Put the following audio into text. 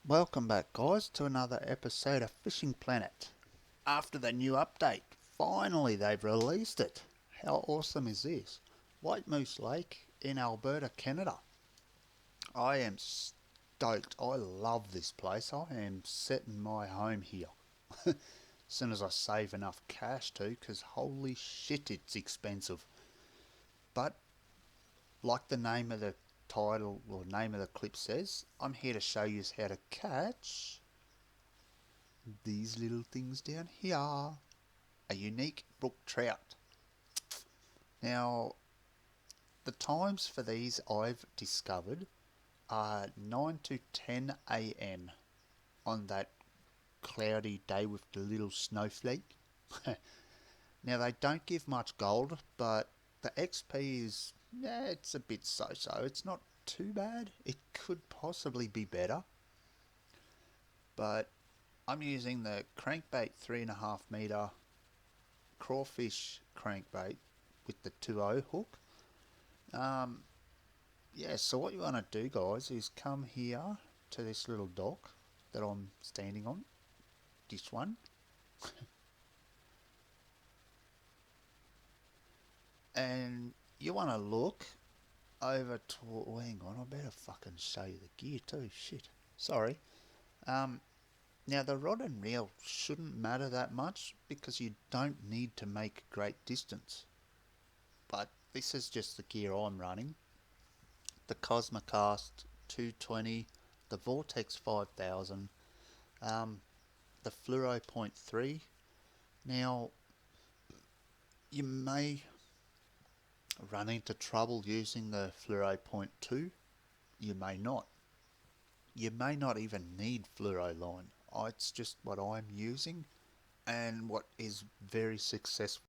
Welcome back, guys, to another episode of Fishing Planet. After the new update, finally they've released it. How awesome is this? White Moose Lake in Alberta, Canada. I am stoked. I love this place. I am setting my home here. As soon as I save enough cash too, because holy shit, it's expensive. But like the name of the title or name of the clip says, I'm here to show you how to catch these little things down here. A unique brook trout. Now, the times for these I've discovered are 9 to 10 a.m. on that cloudy day with the little snowflake. Now, they don't give much gold, but the XP is, yeah, it's a bit so-so. It's not too bad. It could possibly be better, but I'm using the crankbait 3.5 meter crawfish crankbait with the 2.0 hook. Yeah, so what you want to do, guys, is come here to this little dock that I'm standing on, this one, and you want to look over to, oh, hang on, I better fucking show you the gear too, shit, sorry. Um, Now the rod and reel shouldn't matter that much because you don't need to make great distance, but this is just the gear I'm running. The Cosmocast 220, the Vortex 5000, the Fluoro Point 3. Now, you may run into trouble using the Fluoro Point 2, you may not. You may not even need fluoro line. It's just what I'm using and what is very successful